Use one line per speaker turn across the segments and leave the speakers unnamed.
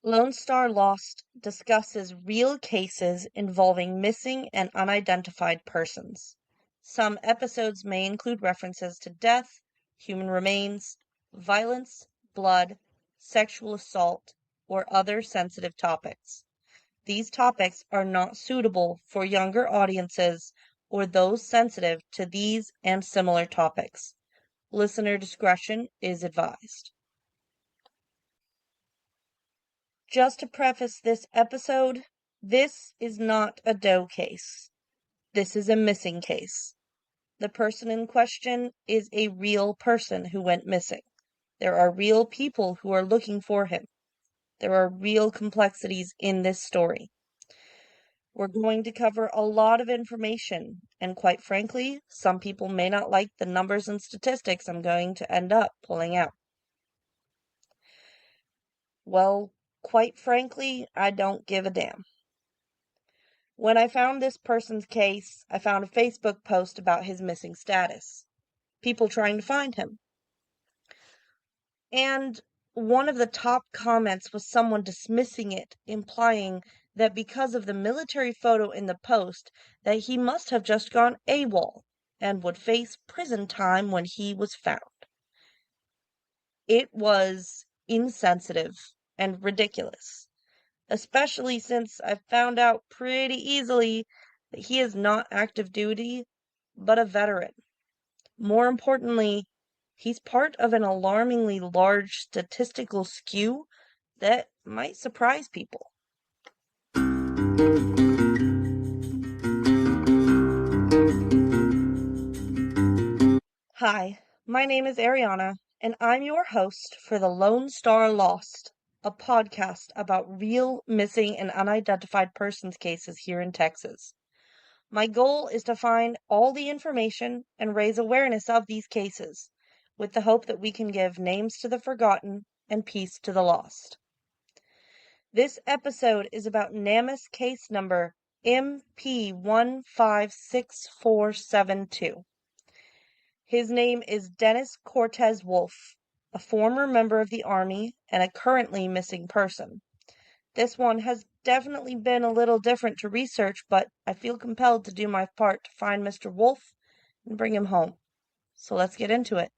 Lone Star Lost discusses real cases involving missing and unidentified persons. Some episodes may include references to death, human remains, violence, blood, sexual assault, or other sensitive topics. These topics are not suitable for younger audiences or those sensitive to these and similar topics. Listener discretion is advised. Just to preface this episode, this is not a Doe case. This is a missing case. The person in question is a real person who went missing. There are real people who are looking for him. There are real complexities in this story. We're going to cover a lot of information, and quite frankly, some people may not like the numbers and statistics I'm going to end up pulling out. Well, quite frankly, I don't give a damn. When I found this person's case, I found a Facebook post about his missing status. People trying to find him. And one of the top comments was someone dismissing it, implying that because of the military photo in the post, that he must have just gone AWOL and would face prison time when he was found. It was insensitive and ridiculous, especially since I found out pretty easily that he is not active duty, but a veteran. More importantly, he's part of an alarmingly large statistical skew that might surprise people. Hi, my name is Ariana, and I'm your host for the Lone Star Lost, a podcast about real missing and unidentified persons cases here in Texas. My goal is to find all the information and raise awareness of these cases, with the hope that we can give names to the forgotten and peace to the lost. This episode is about NamUS case number MP156472. His name is Dennis Cortez Wolf, a former member of the Army and a currently missing person. This one has definitely been a little different to research, but I feel compelled to do my part to find Mr. Wolf and bring him home. So let's get into it.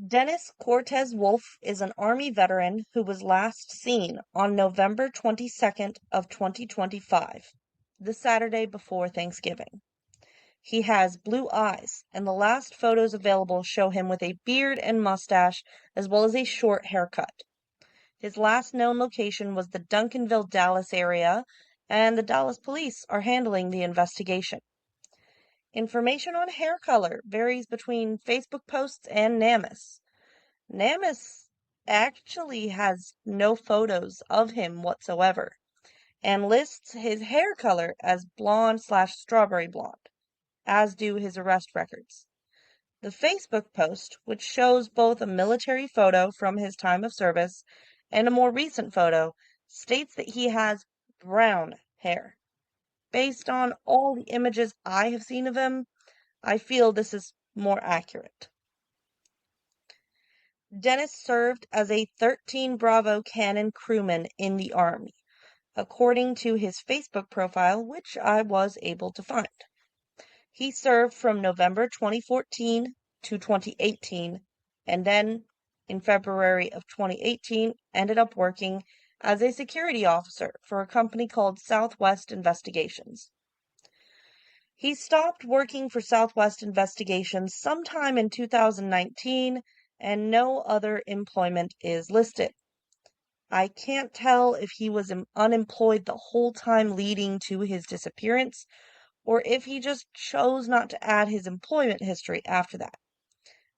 Dennis Cortez Wolf is an Army veteran who was last seen on November 22nd of 2025, the Saturday before Thanksgiving. He has blue eyes, and the last photos available show him with a beard and mustache, as well as a short haircut. His last known location was the Duncanville, Dallas area, and the Dallas police are handling the investigation. Information on hair color varies between Facebook posts and NamUS. NamUS actually has no photos of him whatsoever, and lists his hair color as blonde/strawberry blonde, as do his arrest records. The Facebook post, which shows both a military photo from his time of service and a more recent photo, states that he has brown hair. Based on all the images I have seen of him, I feel this is more accurate. Dennis served as a 13 Bravo Cannon crewman in the Army, according to his Facebook profile, which I was able to find. He served from November 2014 to 2018, and then in February of 2018 ended up working as a security officer for a company called Southwest Investigations. He stopped working for Southwest Investigations sometime in 2019, and no other employment is listed. I can't tell if he was unemployed the whole time leading to his disappearance, or if he just chose not to add his employment history after that.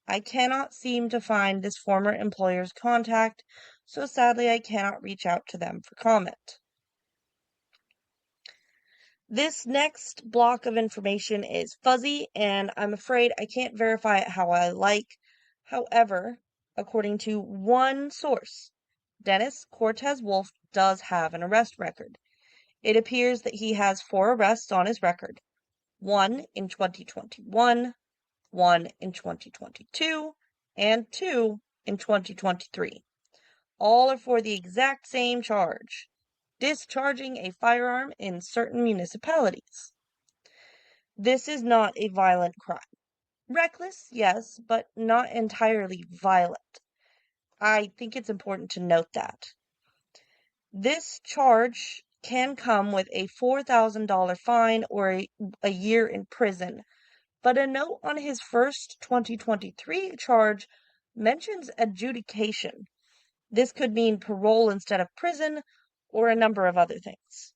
I cannot seem to find this former employer's contact, so sadly I cannot reach out to them for comment. This next block of information is fuzzy, and I'm afraid I can't verify it how I like. However, according to one source, Dennis Cortez Wolf does have an arrest record. It appears that he has 4 arrests on his record. 1 in 2021, 1 in 2022, and 2 in 2023. All are for the exact same charge, discharging a firearm in certain municipalities. This is not a violent crime. Reckless, yes, but not entirely violent. I think it's important to note that. This charge can come with a $4,000 fine or a year in prison, but a note on his first 2023 charge mentions adjudication. This could mean parole instead of prison, or a number of other things.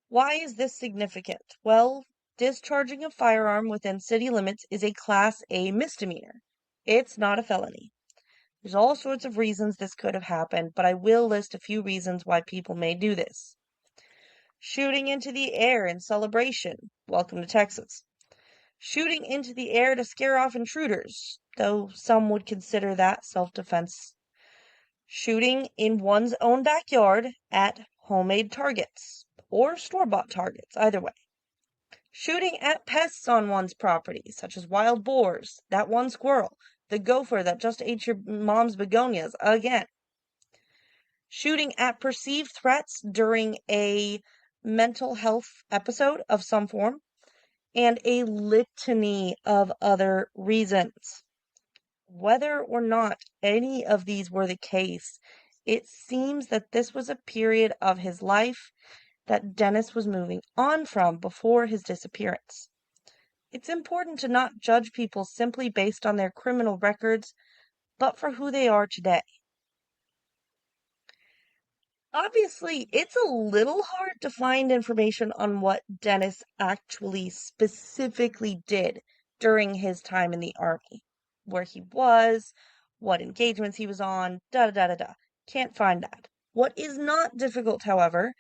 Why is this significant? Well, discharging a firearm within city limits is a Class A misdemeanor. It's not a felony. There's all sorts of reasons this could have happened, but I will list a few reasons why people may do this. Shooting into the air in celebration. Welcome to Texas. Shooting into the air to scare off intruders, though some would consider that self-defense. Shooting in one's own backyard at homemade targets, or store-bought targets, either way. Shooting at pests on one's property, such as wild boars, that one squirrel, the gopher that just ate your mom's begonias again. Shooting at perceived threats during a mental health episode of some form, and a litany of other reasons. Whether or not any of these were the case, it seems that this was a period of his life that Dennis was moving on from before his disappearance. It's important to not judge people simply based on their criminal records, but for who they are today. Obviously, it's a little hard to find information on what Dennis actually specifically did during his time in the Army. Where he was, what engagements he was on, da-da-da-da-da. Can't find that. What is not difficult, however,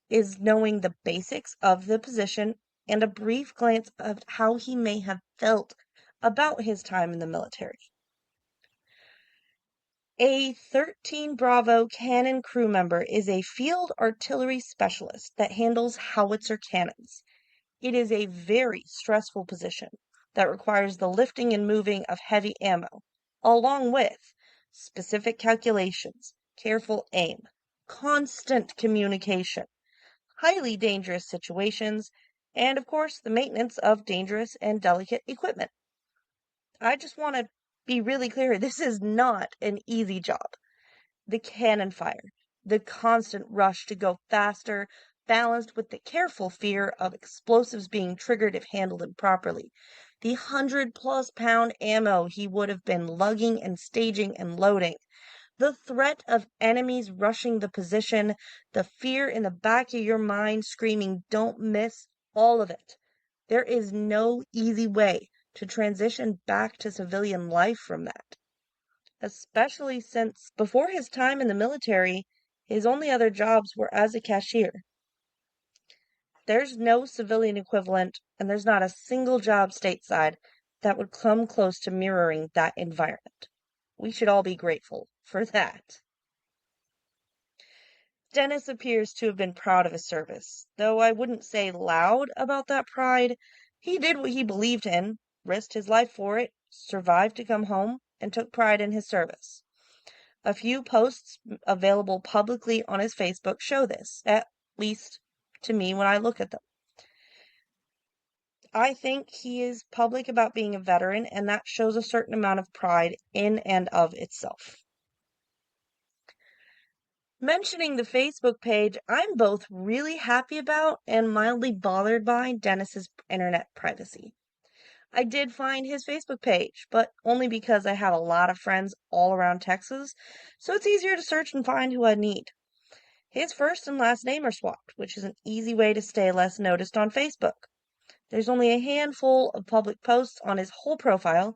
is knowing the basics of the position and a brief glance of how he may have felt about his time in the military. A 13 Bravo cannon crew member is a field artillery specialist that handles howitzer cannons. It is a very stressful position that requires the lifting and moving of heavy ammo, along with specific calculations, careful aim, constant communication, highly dangerous situations, and of course the maintenance of dangerous and delicate equipment. I just want to be really clear, this is not an easy job. The cannon fire, the constant rush to go faster, balanced with the careful fear of explosives being triggered if handled improperly. The 100-plus-pound ammo he would have been lugging and staging and loading. The threat of enemies rushing the position, the fear in the back of your mind screaming, "Don't miss," all of it. There is no easy way to transition back to civilian life from that. Especially since before his time in the military, his only other jobs were as a cashier. There's no civilian equivalent, and there's not a single job stateside that would come close to mirroring that environment. We should all be grateful for that. Dennis appears to have been proud of his service, though I wouldn't say loud about that pride. He did what he believed in, risked his life for it, survived to come home, and took pride in his service. A few posts available publicly on his Facebook show this, at least to me when I look at them. I think he is public about being a veteran, and that shows a certain amount of pride in and of itself. Mentioning the Facebook page, I'm both really happy about and mildly bothered by Dennis's internet privacy. I did find his Facebook page, but only because I have a lot of friends all around Texas, so it's easier to search and find who I need. His first and last name are swapped, which is an easy way to stay less noticed on Facebook. There's only a handful of public posts on his whole profile,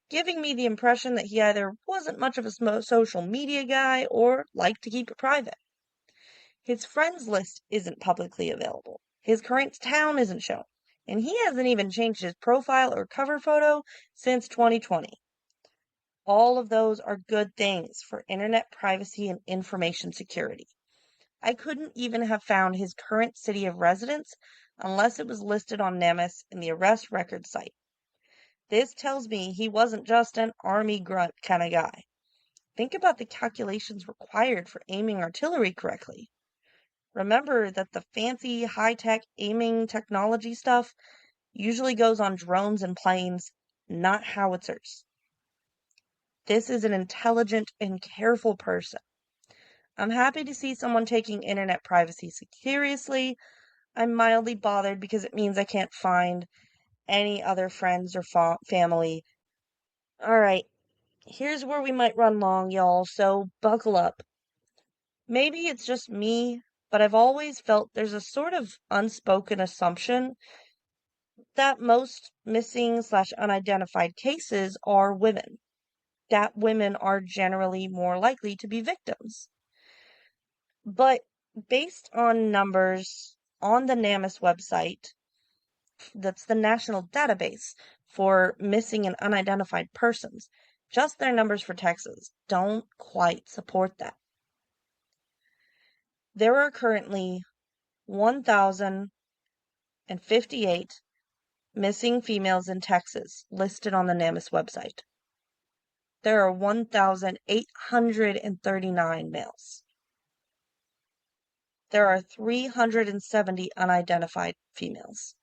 giving me the impression that he either wasn't much of a social media guy or liked to keep it private. His friends list isn't publicly available. His current town isn't shown, and he hasn't even changed his profile or cover photo since 2020. All of those are good things for internet privacy and information security. I couldn't even have found his current city of residence, unless it was listed on NamUS in the arrest record site. This tells me he wasn't just an army grunt kind of guy. Think about the calculations required for aiming artillery correctly. Remember that the fancy high-tech aiming technology stuff usually goes on drones and planes, not howitzers. This is an intelligent and careful person. I'm happy to see someone taking internet privacy seriously. I'm mildly bothered because it means I can't find any other friends or family. Alright, here's where we might run long, y'all, so buckle up. Maybe it's just me, but I've always felt there's a sort of unspoken assumption that most missing/unidentified cases are women, that women are generally more likely to be victims. But based on numbers on the NamUS website, that's the national database for missing and unidentified persons, just their numbers for Texas don't quite support that. There are currently 1,058 missing females in Texas listed on the NamUS website. There are 1,839 males. There are 370 unidentified females.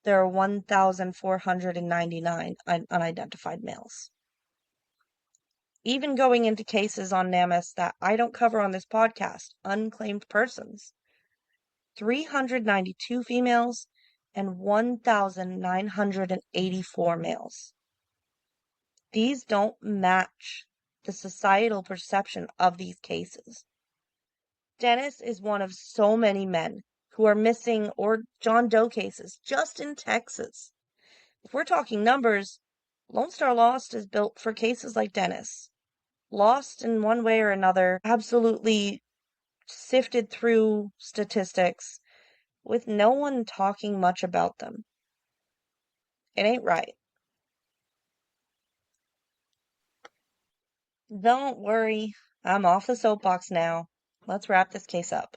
There are 1,499 unidentified males. Even going into cases on NamUS that I don't cover on this podcast, unclaimed persons, 392 females and 1,984 males. These don't match the societal perception of these cases. Dennis is one of so many men who are missing or John Doe cases just in Texas. If we're talking numbers, Lone Star Lost is built for cases like Dennis. Lost in one way or another, absolutely sifted through statistics with no one talking much about them. It ain't right. Don't worry, I'm off the soapbox now. Let's wrap this case up.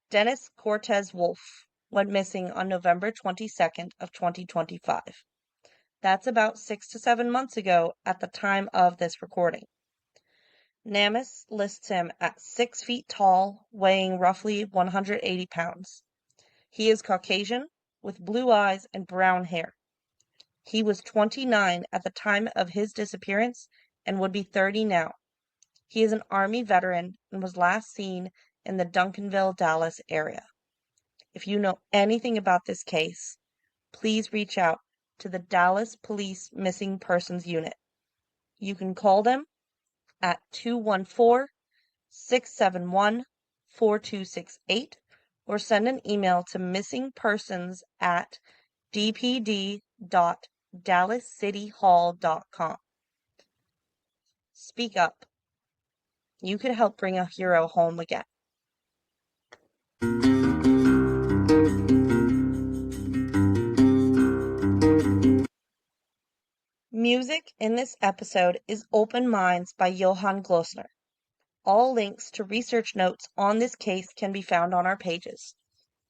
Dennis Cortez Wolf went missing on November 22nd of 2025. That's about 6 to 7 months ago at the time of this recording. NamUS lists him at 6 feet tall, weighing roughly 180 pounds. He is Caucasian, with blue eyes and brown hair. He was 29 at the time of his disappearance and would be 30 now. He is an Army veteran and was last seen in the Duncanville, Dallas area. If you know anything about this case, please reach out to the Dallas Police Missing Persons Unit. You can call them at 214-671-4268 or send an email to missingpersons@dpd.dallascityhall.com. Speak up. You could help bring a hero home again. Music in this episode is Open Minds by Johann Glosner. All links to research notes on this case can be found on our pages.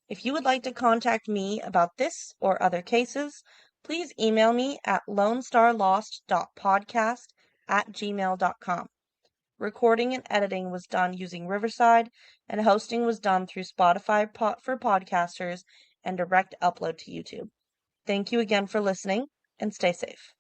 If you would like to contact me about this or other cases, please email me at lonestarlost.podcast@gmail.com. Recording and editing was done using Riverside, and hosting was done through Spotify for podcasters and direct upload to YouTube. Thank you again for listening, and stay safe.